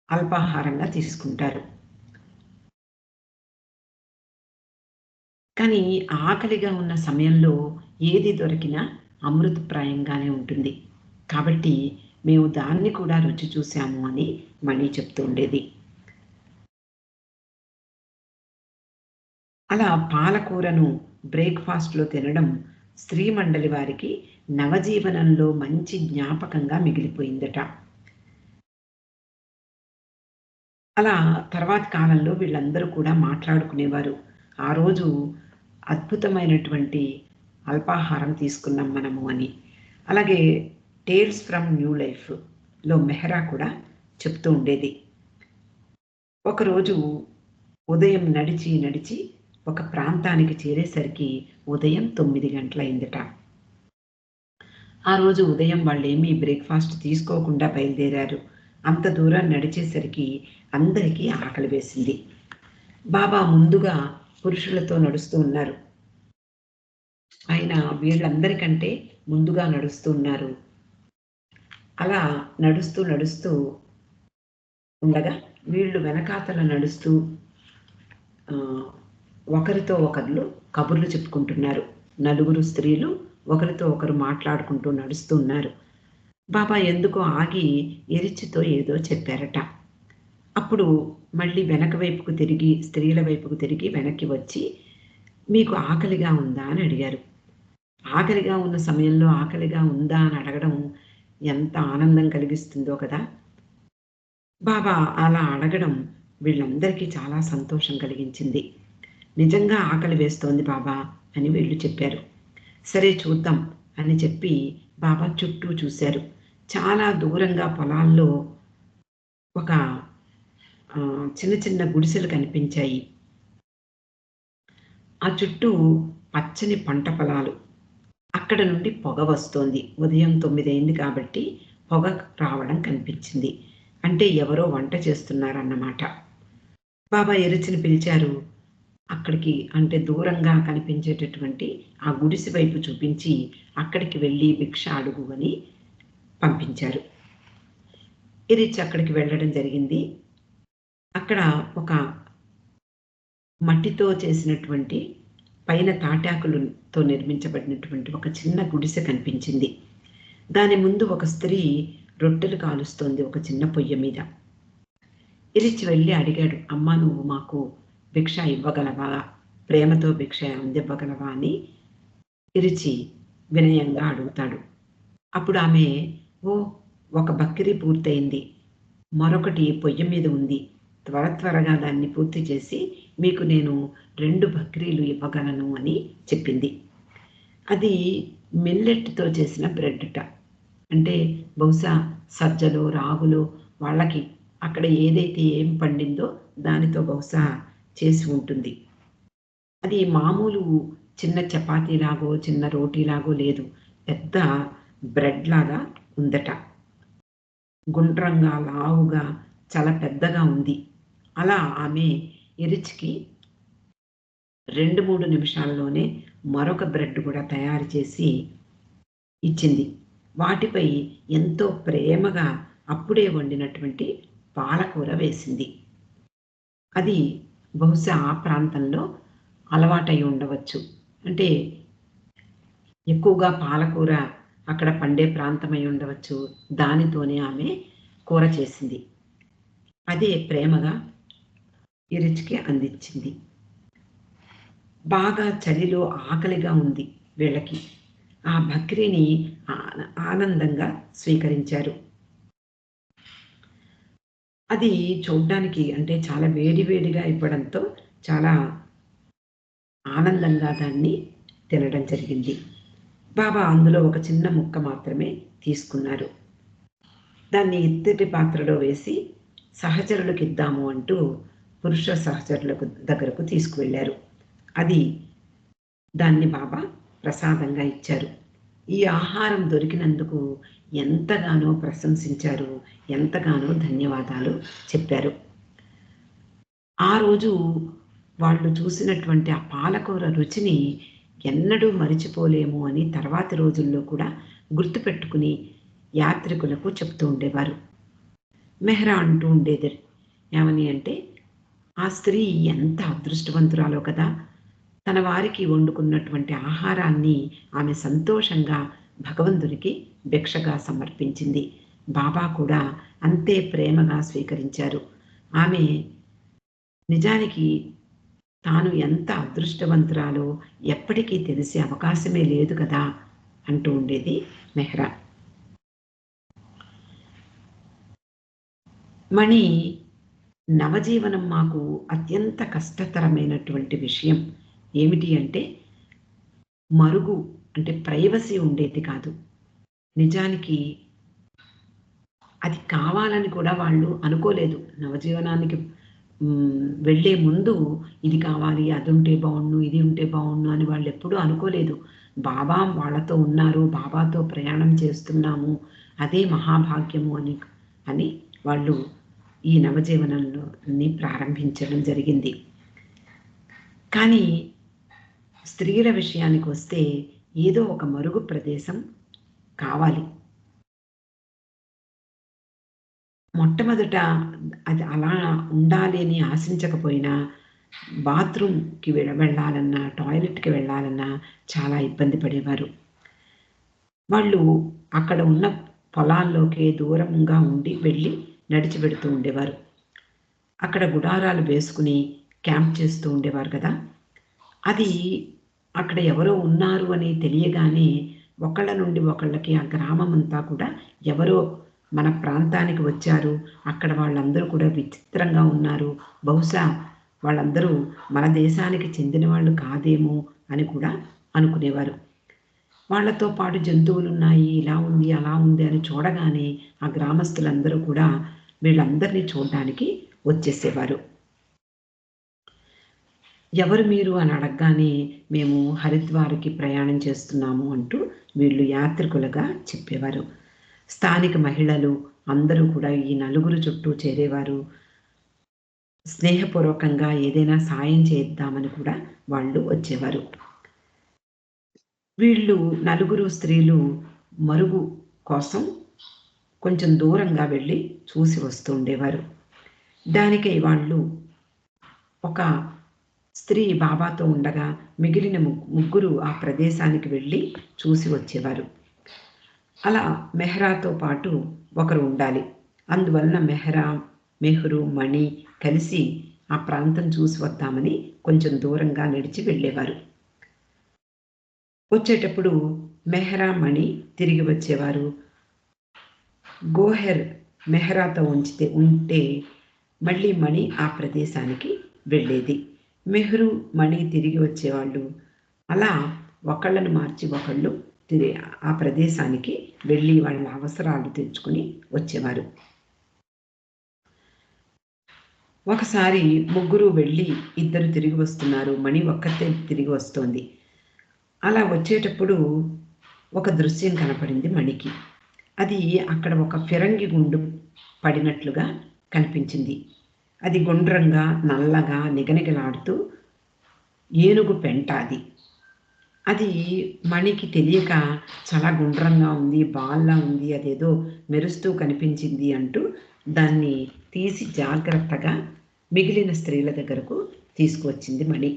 అల్పాహారంగా తీసుకుంటారు. కానీ ఆకలిగా ఉన్న సమయంలో ఏది దొరికినా అమృతప్రాయంగానే ఉంటుంది. కాబట్టి మేము దాన్ని కూడా రుచి చూసాము అని మణి చెప్తూ ఉండేది. అలా పాలకూరను బ్రేక్‌ఫాస్ట్‌లో తినడం స్త్రీ మండలి వారికి నవజీవనంలో మంచి జ్ఞాపకంగా మిగిలిపోయిందట. అలా తర్వాతి కాలంలో వీళ్ళందరూ కూడా మాట్లాడుకునేవారు. ఆ రోజు అద్భుతమైనటువంటి అల్పాహారం తీసుకున్నాం మనము అని. అలాగే 'టేల్స్ ఫ్రమ్ న్యూ లైఫ్'లో మెహ్రా కూడా చెప్తూ ఉండేది. ఒకరోజు ఉదయం నడిచి ఒక ప్రాంతానికి చేరేసరికి ఉదయం 9 గంటలయిందట. ఆ రోజు ఉదయం వాళ్ళేమీ బ్రేక్‌ఫాస్ట్ తీసుకోకుండా బయలుదేరారు. అంత దూరం నడిచేసరికి అందరికీ ఆకలి వేసింది. బాబా ముందుగా పురుషులతో నడుస్తూ ఉన్నారు. ఆయన వీళ్ళందరికంటే ముందుగా నడుస్తూ ఉన్నారు. అలా నడుస్తూ ఉండగా వీళ్ళు వెనకాతల నడుస్తూ ఒకరితో ఒకరు కబుర్లు చెప్పుకుంటున్నారు. నలుగురు స్త్రీలు ఒకరితో ఒకరు మాట్లాడుకుంటూ నడుస్తూ ఉన్నారు. బాబా ఎందుకో ఆగి ఎరిచితో ఏదో చెప్పారట. అప్పుడు మళ్ళీ వెనక వైపుకు తిరిగి, స్త్రీల వైపుకు తిరిగి వెనక్కి వచ్చి, మీకు ఆకలిగా ఉందా అని అడిగారు. ఆకలిగా ఉన్న సమయంలో ఆకలిగా ఉందా అని అడగడం ఎంత ఆనందం కలిగిస్తుందో కదా! బాబా అలా అడగడం వీళ్ళందరికీ చాలా సంతోషం కలిగించింది. నిజంగా ఆకలి వేస్తోంది బాబా అని వీళ్ళు చెప్పారు. సరే చూద్దాం అని చెప్పి బాబా చుట్టూ చూశారు. చాలా దూరంగా పొలాల్లో ఒక చిన్న చిన్న గుడిసెలు కనిపించాయి. ఆ చుట్టూ పచ్చని పంట పొలాలు. అక్కడ నుండి పొగ వస్తోంది. ఉదయం 9 అయింది కాబట్టి పొగ రావడం కనిపించింది. అంటే ఎవరో వంట చేస్తున్నారన్నమాట. బాబా ఎరిచిని పిలిచారు. అక్కడికి అంటే దూరంగా కనిపించేటటువంటి ఆ గుడిసె వైపు చూపించి అక్కడికి వెళ్ళి భిక్ష అడుగు అని పంపించారు. ఎరిచి అక్కడికి వెళ్ళడం జరిగింది. అక్కడ ఒక మట్టితో చేసినటువంటి పైన తాటాకులతో నిర్మించబడినటువంటి ఒక చిన్న గుడిసె కనిపించింది. దాని ముందు ఒక స్త్రీ రొట్టెలు కాలుస్తోంది ఒక చిన్న పొయ్య మీద. ఇరిచి వెళ్ళి అడిగాడు, అమ్మా నువ్వు మాకు భిక్ష ఇవ్వగలవా? ప్రేమతో భిక్ష అందివ్వగలవా అని ఇరిచి వినయంగా అడుగుతాడు. అప్పుడు ఆమె, ఓ ఒక బక్కిరి పూర్తయింది, మరొకటి పొయ్య మీద ఉంది, త్వరగా దాన్ని పూర్తి చేసి మీకు నేను 2 బక్రీలు ఇవ్వగలను అని చెప్పింది. అది మిల్లెట్‌తో చేసిన బ్రెడ్‌ట. అంటే బహుశా సజ్జలో, రాగులో వాళ్ళకి అక్కడ ఏదైతే ఏం పండిందో దానితో బహుశా చేసి ఉంటుంది. అది మామూలు చిన్న చపాతీలాగో, చిన్న రోటీలాగో లేదు. పెద్ద బ్రెడ్‌లాగా ఉందట. గుండ్రంగా, లావుగా చాలా పెద్దగా ఉంది. అలా ఆమె ఎరిచికి 2, 3 నిమిషాల్లోనే మరొక బ్రెడ్ కూడా తయారు చేసి ఇచ్చింది. వాటిపై ఎంతో ప్రేమగా అప్పుడే వండినటువంటి పాలకూర వేసింది. అది బహుశా ఆ ప్రాంతంలో అలవాటై ఉండవచ్చు. అంటే ఎక్కువగా పాలకూర అక్కడ పండే ప్రాంతమై ఉండవచ్చు. దానితోనే ఆమె కూర చేసింది. అదే ప్రేమగా ఇరిచికి అందించింది. బాగా చలిలో ఆకలిగా ఉంది వీళ్ళకి. ఆ బక్రీని ఆనందంగా స్వీకరించారు. అది చూడ్డానికి అంటే చాలా వేడిగా ఇవ్వడంతో చాలా ఆనందంగా దాన్ని తినడం జరిగింది. బాబా అందులో ఒక చిన్న ముక్క మాత్రమే తీసుకున్నారు. దాన్ని ఇత్తడి పాత్రలో వేసి సహచరులకిద్దాము అంటూ పురుష సహచరులకు దగ్గరకు తీసుకువెళ్లారు. దాన్ని బాబా ప్రసాదంగా ఇచ్చారు. ఈ ఆహారం దొరికినందుకు ఎంతగానో ప్రశంసించారు. ఎంతగానో ధన్యవాదాలు చెప్పారు. ఆ రోజు వాళ్ళు చూసినటువంటి ఆ పాలకూర రుచిని ఎన్నడూ మరిచిపోలేము అని తర్వాతి రోజుల్లో కూడా గుర్తుపెట్టుకుని యాత్రికులకు చెప్తూ ఉండేవారు. మెహ్రా అంటూ ఉండేది. ఏమని అంటే, ఆ స్త్రీ ఎంత అదృష్టవంతురాలో కదా! తన వారికి వండుకున్నటువంటి ఆహారాన్ని ఆమె సంతోషంగా భగవంతునికి భిక్షగా సమర్పించింది. బాబా కూడా అంతే ప్రేమగా స్వీకరించారు. ఆమె నిజానికి తాను ఎంత అదృష్టవంతురాలో ఎప్పటికీ తెలిసే అవకాశమే లేదు కదా అంటూ ఉండేది మెహ్రా. మణి నవజీవనం మాకు అత్యంత కష్టతరమైనటువంటి విషయం ఏమిటి అంటే మరుగు అంటే ప్రైవసీ ఉండేది కాదు. నిజానికి అది కావాలని కూడా వాళ్ళు అనుకోలేదు. నవజీవనానికి వెళ్ళే ముందు ఇది కావాలి, అది ఉంటే బావుండు, ఇది ఉంటే బావుండు అని వాళ్ళెప్పుడూ అనుకోలేదు. బాబా వాళ్ళతో ఉన్నారు, బాబాతో ప్రయాణం చేస్తున్నాము, అదే మహాభాగ్యము అని వాళ్ళు ఈ నవజీవనంలోని ప్రారంభించడం జరిగింది. కానీ స్త్రీల విషయానికొస్తే ఏదో ఒక మరుగు ప్రదేశం కావాలి. మొట్టమొదట అది అలా ఉండాలి అని ఆశించకపోయినా బాత్రూమ్‌కి వెళ్ళాలన్నా, టాయిలెట్‌కి వెళ్ళాలన్నా చాలా ఇబ్బంది పడేవారు. వాళ్ళు అక్కడ ఉన్న పొలాల్లోకే దూరంగా వెళ్ళి నడిచి వెడుతూ ఉండేవారు. అక్కడ గుడారాలు వేసుకుని క్యాంప్ చేస్తూ ఉండేవారు కదా! అది అక్కడ ఎవరో ఉన్నారు అని తెలియగానే ఒకళ్ళ నుండి ఒకళ్ళకి ఆ గ్రామమంతా కూడా ఎవరో మన ప్రాంతానికి వచ్చారు. అక్కడ వాళ్ళందరూ కూడా విచిత్రంగా ఉన్నారు. బహుశా వాళ్ళందరూ మన దేశానికి చెందిన వాళ్ళు కాదేమో అని కూడా అనుకునేవారు. వాళ్ళతో పాటు జంతువులున్నాయి, ఇలా ఉంది, అలా ఉంది అని చూడగానే ఆ గ్రామస్తులందరూ కూడా వీళ్ళందరినీ చూడ్డానికి వచ్చేసేవారు. ఎవరు మీరు అని అడగగానే మేము హరిద్వార్‌కి ప్రయాణం చేస్తున్నాము అంటూ వీళ్ళు యాత్రికులుగా చెప్పేవారు. స్థానిక మహిళలు అందరూ కూడా ఈ నలుగురు చుట్టూ చేరేవారు. స్నేహపూర్వకంగా ఏదైనా సాయం చేద్దామని కూడా వాళ్ళు వచ్చేవారు. వీళ్ళు నలుగురు స్త్రీలు మరుగు కోసం కొంచెం దూరంగా వెళ్ళి చూసి వస్తూ ఉండేవారు. దానికై వాళ్ళు ఒక స్త్రీ బాబాతో ఉండగా మిగిలిన ముగ్గురు ఆ ప్రదేశానికి వెళ్ళి చూసి వచ్చేవారు. అలా మెహ్రాతో పాటు ఒకరు ఉండాలి. అందువలన మెహ్రా, మెహ్రు, మణి కలిసి ఆ ప్రాంతం చూసి వద్దామని కొంచెం దూరంగా నడిచి వెళ్ళేవారు. వచ్చేటప్పుడు మెహ్రా, మణి తిరిగి వచ్చేవారు. గోహెర్ మెహ్రాతో ఉంటే మళ్ళీ మణి ఆ ప్రదేశానికి వెళ్ళేది. మెహ్రు, మణి తిరిగి వచ్చేవాళ్ళు. అలా ఒకళ్ళను మార్చి ఒకళ్ళు ఆ ప్రదేశానికి వెళ్ళి వాళ్ళ అవసరాలు తెచ్చుకొని వచ్చేవారు. ఒకసారి ముగ్గురు వెళ్ళి ఇద్దరు తిరిగి వస్తున్నారు. మణి ఒక్కతే తిరిగి వస్తోంది. అలా వచ్చేటప్పుడు ఒక దృశ్యం కనపడింది మణికి. అది అక్కడ ఒక ఫిరంగి గుండు పడినట్లుగా కనిపించింది. అది గుండ్రంగా, నల్లగా నిగనిగలాడుతూ ఏనుగు పెంట అది. అది మణికి తెలియక చాలా గుండ్రంగా ఉంది, బాల్‌లా ఉంది, అదేదో మెరుస్తూ కనిపించింది అంటూ దాన్ని తీసి జాగ్రత్తగా మిగిలిన స్త్రీల దగ్గరకు తీసుకువచ్చింది మణి.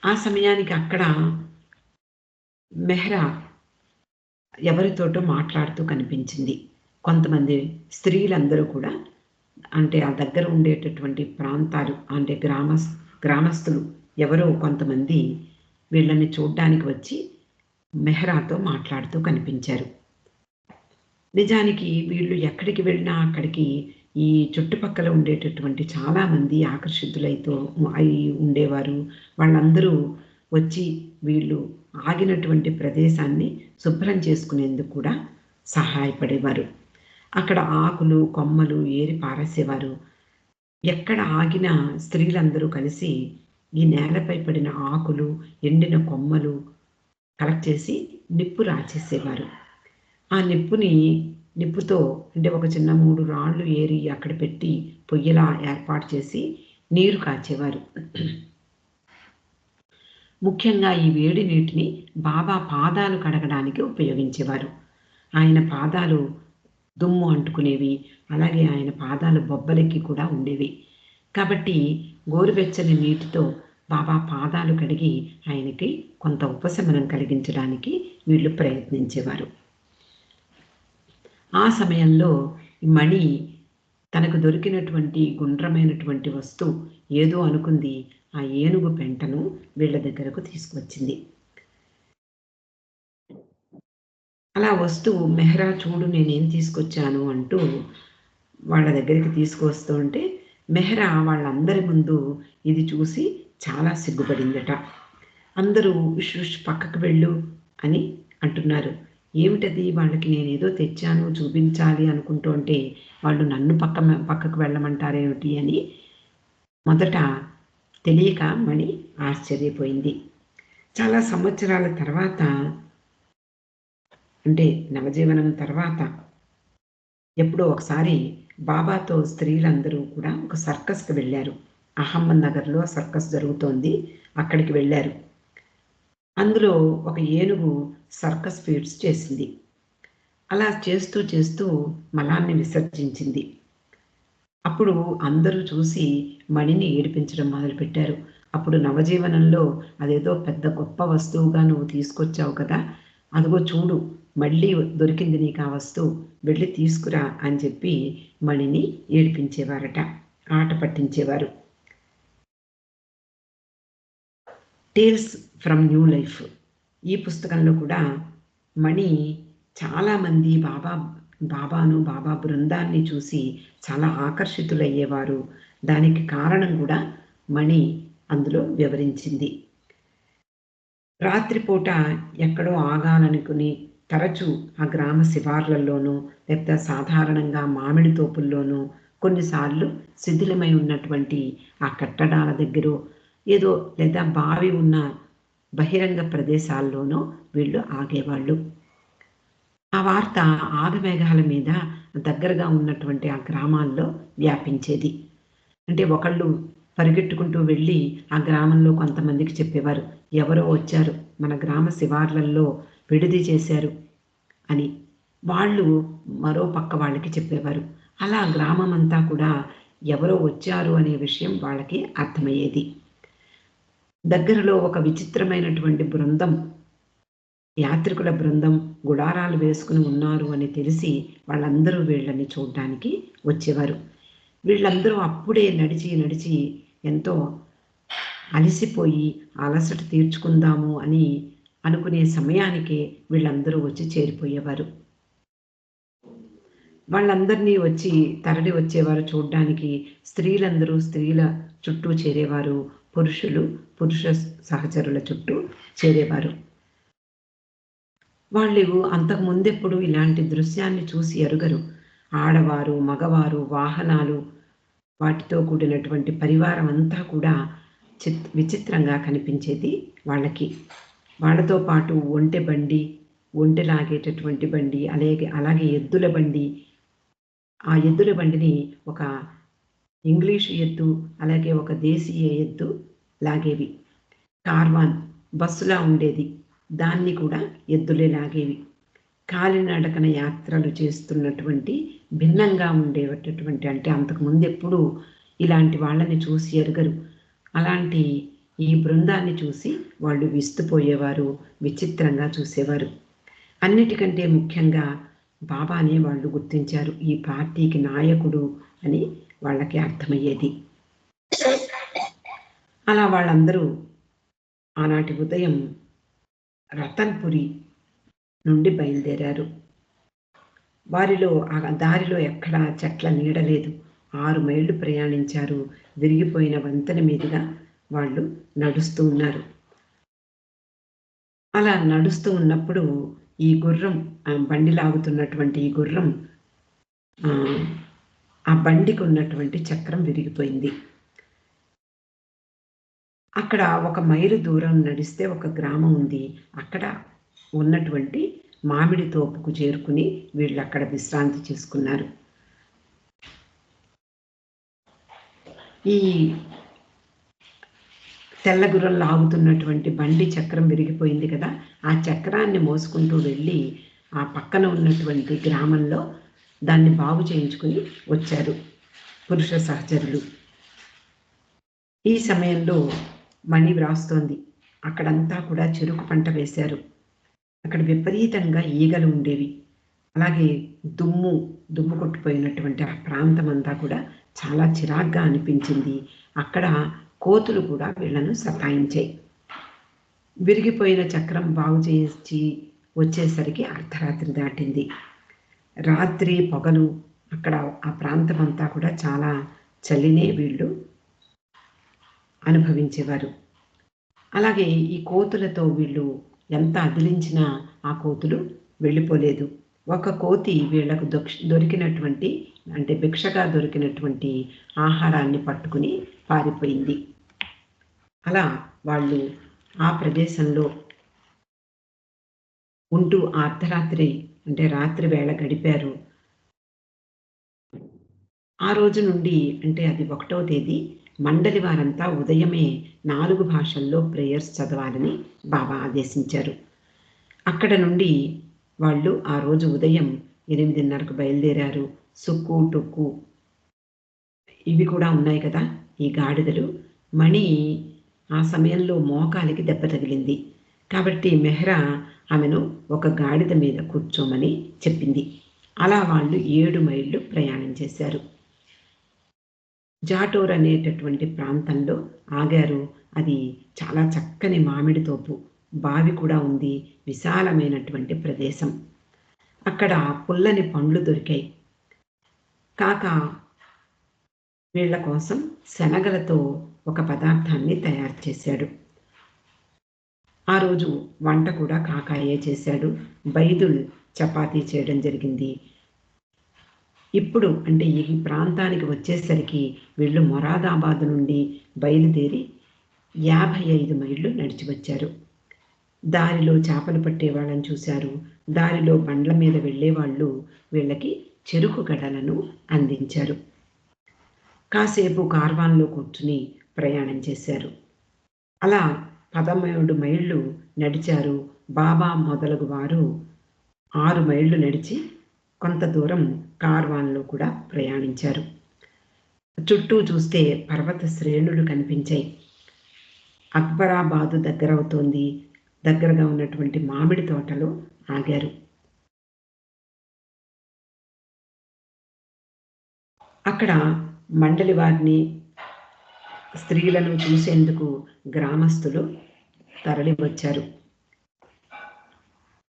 ఆ సమయానికి అక్కడ మెహ్రా ఎవరితోటో మాట్లాడుతూ కనిపించింది. కొంతమంది స్త్రీలందరూ కూడా అంటే ఆ దగ్గర ఉండేటటువంటి ప్రాంతాలు అంటే గ్రామస్తులు ఎవరో కొంతమంది వీళ్ళని చూడ్డానికి వచ్చి మెహ్రాతో మాట్లాడుతూ కనిపించారు. నిజానికి వీళ్ళు ఎక్కడికి వెళ్ళినా అక్కడికి ఈ చుట్టుపక్కల ఉండేటటువంటి చాలామంది అయి ఉండేవారు. వాళ్ళందరూ వచ్చి వీళ్ళు ఆగినటువంటి ప్రదేశాన్ని శుభ్రం చేసుకునేందుకు కూడా సహాయపడేవారు. అక్కడ ఆకులు, కొమ్మలు ఏరి పారేసేవారు. ఎక్కడ ఆగినా స్త్రీలందరూ కలిసి ఈ నేలపై పడిన ఆకులు, ఎండిన కొమ్మలు కలెక్ట్ చేసి నిప్పు రాచేసేవారు. ఆ నిప్పుతో అంటే ఒక చిన్న 3 రాళ్ళు ఏరి అక్కడ పెట్టి పొయ్యిలా ఏర్పాటు చేసి నీరు కాచేవారు. ముఖ్యంగా ఈ వేడి నీటిని బాబా పాదాలు కడగడానికి ఉపయోగించేవారు. ఆయన పాదాలు దుమ్ము అంటుకునేవి. అలాగే ఆయన పాదాలు బొబ్బలెక్కి కూడా ఉండేవి. కాబట్టి గోరువెచ్చని నీటితో బాబా పాదాలు కడిగి ఆయనకి కొంత ఉపశమనం కలిగించడానికి వీళ్ళు ప్రయత్నించేవారు. ఆ సమయంలో మణి తనకు దొరికినటువంటి గుండ్రమైనటువంటి వస్తువు ఏదో అనుకుంది. ఆ ఏనుగు పెంటను వీళ్ళ దగ్గరకు తీసుకువచ్చింది. అలా వస్తూ మెహ్రా చూడు నేనేం తీసుకొచ్చాను అంటూ వాళ్ళ దగ్గరికి తీసుకువస్తూ ఉంటే మెహ్రా వాళ్ళందరి ముందు ఇది చూసి చాలా సిగ్గుపడిందట. అందరూ ఉష్ పక్కకు వెళ్ళు అని అంటున్నారు. ఏమిటది వాళ్ళకి నేనేదో తెచ్చాను చూపించాలి అనుకుంటుంటే వాళ్ళు నన్ను పక్కకు వెళ్ళమంటారేమిటి అని మొదట తెలియక మణి ఆశ్చర్యపోయింది. చాలా సంవత్సరాల తర్వాత అంటే నవజీవనం తర్వాత ఎప్పుడో ఒకసారి బాబాతో స్త్రీలందరూ కూడా ఒక సర్కస్‌కి వెళ్ళారు. అహ్మద్‌నగర్‌లో సర్కస్ జరుగుతోంది. అక్కడికి వెళ్ళారు. అందులో ఒక ఏనుగు సర్కస్ ఫీట్స్ చేసింది. అలా చేస్తూ మలాన్ని విసర్జించింది. అప్పుడు అందరూ చూసి మణిని ఏడిపించడం మొదలుపెట్టారు. అప్పుడు నవజీవనంలో అదేదో పెద్ద గొప్ప వస్తువుగా నువ్వు తీసుకొచ్చావు కదా! అదిగో చూడు మళ్ళీ దొరికింది నీకు ఆ వస్తువు. వెళ్ళి తీసుకురా అని చెప్పి మణిని ఏడిపించేవారట. ఆట పట్టించేవారు. టేల్స్ ఫ్రమ్ న్యూ లైఫ్ ఈ పుస్తకంలో కూడా మణి చాలామంది బాబాను, బాబా బృందాన్ని చూసి చాలా ఆకర్షితులయ్యేవారు. దానికి కారణం కూడా మణి అందులో వివరించింది. రాత్రిపూట ఎక్కడో ఆగాలనుకుని తరచూ ఆ గ్రామ శివార్లలోనూ లేకపోతే సాధారణంగా మామిడి తోపుల్లోనూ కొన్నిసార్లు శిథిలమై ఉన్నటువంటి ఆ కట్టడాల దగ్గరో ఏదో లేదా బావి ఉన్న బహిరంగ ప్రదేశాల్లోనూ వీళ్ళు ఆగేవాళ్ళు. ఆ వార్త ఆగమేఘాల మీద దగ్గరగా ఉన్నటువంటి ఆ గ్రామాల్లో వ్యాపించేది. అంటే ఒకళ్ళు పరిగెట్టుకుంటూ వెళ్ళి ఆ గ్రామంలో కొంతమందికి చెప్పేవారు. ఎవరో వచ్చారు, మన గ్రామ శివార్లల్లో విడిది చేశారు అని. వాళ్ళు మరో పక్క వాళ్ళకి చెప్పేవారు. అలా గ్రామమంతా కూడా ఎవరో వచ్చారు అనే విషయం వాళ్ళకి అర్థమయ్యేది. దగ్గరలో ఒక విచిత్రమైనటువంటి బృందం, యాత్రికుల బృందం గుడారాలు వేసుకుని ఉన్నారు అని తెలిసి వాళ్ళందరూ వీళ్ళని చూడ్డానికి వచ్చేవారు. వీళ్ళందరూ అప్పుడే నడిచి ఎంతో అలసిపోయి అలసట తీర్చుకుందాము అని అనుకునే సమయానికే వీళ్ళందరూ వచ్చి చేరిపోయేవారు. వాళ్ళందరినీ వచ్చి తరలి వచ్చేవారు చూడ్డానికి. స్త్రీలందరూ స్త్రీల చుట్టూ చేరేవారు. పురుషులు పురుష సహచరుల చుట్టూ చేరేవారు. వాళ్ళు అంతకు ముందెప్పుడు ఇలాంటి దృశ్యాన్ని చూసి ఎరుగరు. ఆడవారు, మగవారు, వాహనాలు, వాటితో కూడినటువంటి పరివారం అంతా కూడా విచిత్రంగా కనిపించేది వాళ్ళకి. వాళ్ళతో పాటు ఒంటె బండి, ఒంటె లాగేటటువంటి బండి, అలాగే ఎద్దుల బండి. ఆ ఎద్దుల బండిని ఒక ఇంగ్లీషు ఎద్దు, అలాగే ఒక దేశీయ ఎద్దు లాగేవి. కార్వాన్ బస్సులా ఉండేది. దాన్ని కూడా ఎద్దులే లాగేవి. కాలినడకన యాత్రలు చేస్తున్నటువంటి భిన్నంగా ఉండేటటువంటి, అంటే అంతకుముందు ఎప్పుడూ ఇలాంటి వాళ్ళని చూసి ఎరుగరు. అలాంటి ఈ బృందాన్ని చూసి వాళ్ళు విస్తుపోయేవారు, విచిత్రంగా చూసేవారు. అన్నిటికంటే ముఖ్యంగా బాబానే వాళ్ళు గుర్తించారు. ఈ పార్టీకి నాయకుడు అని వాళ్ళకి అర్థమయ్యేది. అలా వాళ్ళందరూ ఆనాటి ఉదయం రతన్పురి నుండి బయలుదేరారు. వారిలో ఆ దారిలో ఎక్కడా చెట్ల నీడ లేదు. 6 మైళ్ళు ప్రయాణించారు. విరిగిపోయిన వంతెన మీదుగా వాళ్ళు నడుస్తూ ఉన్నారు. అలా నడుస్తూ ఉన్నప్పుడు ఈ గుర్రం, బండి లాగుతున్నటువంటి ఈ గుర్రం, ఆ బండికి ఉన్నటువంటి చక్రం విరిగిపోయింది. అక్కడ 1 మైలు దూరం నడిస్తే ఒక గ్రామం ఉంది. అక్కడ ఉన్నటువంటి మామిడి తోపుకు చేరుకుని వీళ్ళక్కడ విశ్రాంతి చేసుకున్నారు. ఈ తెల్లగుర్రం లాగుతున్నటువంటి బండి చక్రం విరిగిపోయింది కదా! ఆ చక్రాన్ని మోసుకుంటూ వెళ్ళి ఆ పక్కన ఉన్నటువంటి గ్రామంలో దాన్ని బాగు చేయించుకుని వచ్చారు పురుష సహచరులు. ఈ సమయంలో మణి వ్రాస్తోంది. అక్కడంతా కూడా చెరుకు పంట వేశారు. అక్కడ విపరీతంగా ఈగలు ఉండేవి. అలాగే దుమ్ము కొట్టిపోయినటువంటి ఆ ప్రాంతం అంతా కూడా చాలా చిరాగ్గా అనిపించింది. అక్కడ కోతులు కూడా వీళ్ళను సతాయించాయి. విరిగిపోయిన చక్రం బాగు చేసి వచ్చేసరికి అర్ధరాత్రి దాటింది. రాత్రి పొగలు అక్కడ ఆ ప్రాంతం అంతా కూడా చాలా చలినే వీళ్ళు అనుభవించేవారు. అలాగే ఈ కోతులతో వీళ్ళు ఎంత అదిలించినా ఆ కోతులు వెళ్ళిపోలేదు. ఒక కోతి వీళ్లకు దొరికినటువంటి, అంటే భిక్షగా దొరికినటువంటి ఆహారాన్ని పట్టుకుని పారిపోయింది. అలా వాళ్ళు ఆ ప్రదేశంలో ఉంటూ అర్ధరాత్రి, అంటే రాత్రి వేళ గడిపారు. ఆ రోజు నుండి, అంటే అది 1వ తేదీ, మండలి వారంతా ఉదయమే 4 భాషల్లో ప్రేయర్స్ చదవాలని బాబా ఆదేశించారు. అక్కడ నుండి వాళ్ళు ఆ రోజు ఉదయం 8:30కు బయలుదేరారు. సుక్కు, టొక్కు ఇవి కూడా ఉన్నాయి కదా, ఈ గాడిదలు. మణి ఆ సమయంలో మోకాలికి దెబ్బ తగిలింది. కాబట్టి మెహ్రా ఆమెను ఒక గాడిద మీద కూర్చోమని చెప్పింది. అలా వాళ్ళు 7 మైళ్ళు ప్రయాణం చేశారు. జాటోర్ అనేటటువంటి ప్రాంతంలో ఆగారు. అది చాలా చక్కని మామిడి తోపు, బావి కూడా ఉంది, విశాలమైనటువంటి ప్రదేశం. అక్కడ పుల్లని పండ్లు దొరికాయి. కాక వీళ్ల కోసం శనగలతో ఒక పదార్థాన్ని తయారు చేశాడు. ఆ రోజు వంట కూడా కాకాయే చేశాడు. బైదుల్ చపాతీ చేయడం జరిగింది. ఇప్పుడు అంటే ఈ ప్రాంతానికి వచ్చేసరికి వీళ్ళు మొరాదాబాద్ నుండి బయలుదేరి 55 మైళ్ళు నడిచి వచ్చారు. దారిలో చేపలు పట్టేవాళ్ళని చూశారు. దారిలో బండ్ల మీద వెళ్ళేవాళ్ళు వీళ్ళకి చెరుకు గడలను అందించారు. కాసేపు కార్వాన్‌లో కూర్చుని ప్రయాణం చేశారు. అలా 13 మైళ్ళు నడిచారు. బాబా మొదలగు వారు 6 మైళ్ళు నడిచి కొంత దూరం కార్వాన్‌లో కూడా ప్రయాణించారు. చుట్టూ చూస్తే పర్వత శ్రేణులు కనిపించాయి. అక్బరాబాదు దగ్గరవుతోంది. దగ్గరగా ఉన్నటువంటి మామిడి తోటలో ఆగారు. అక్కడ మండలి వారిని, స్త్రీలను చూసేందుకు గ్రామస్తులు తరలివచ్చారు.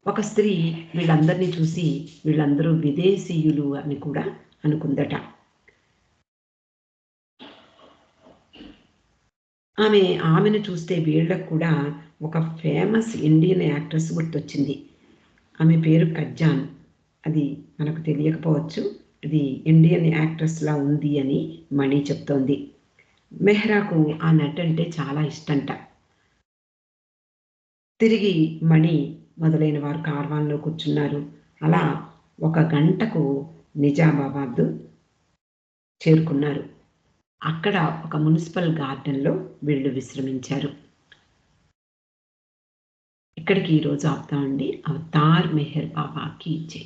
ఒక స్త్రీ వీళ్ళందరినీ చూసి వీళ్ళందరూ విదేశీయులు అని కూడా అనుకుందట. ఆమెను చూస్తే వీళ్ళకు కూడా ఒక ఫేమస్ ఇండియన్ యాక్ట్రెస్ గుర్తొచ్చింది. ఆమె పేరు కజ్జాన్. అది మనకు తెలియకపోవచ్చు. అది ఇండియన్ యాక్ట్రెస్‌లా ఉంది అని మణి చెప్తోంది. మెహ్రాకు ఆ నటంటే చాలా ఇష్టంట. తిరిగి మణి మొదలైన వారు కార్వాన్‌లో కూర్చున్నారు. అలా ఒక గంటకు నిజామాబాద్ చేరుకున్నారు. అక్కడ ఒక మున్సిపల్ గార్డెన్‌లో వీళ్ళు విశ్రమించారు. ఇక్కడికి ఈరోజు ఆపుతామండి. అవతార్ మెహర్ బాబా కీ జై.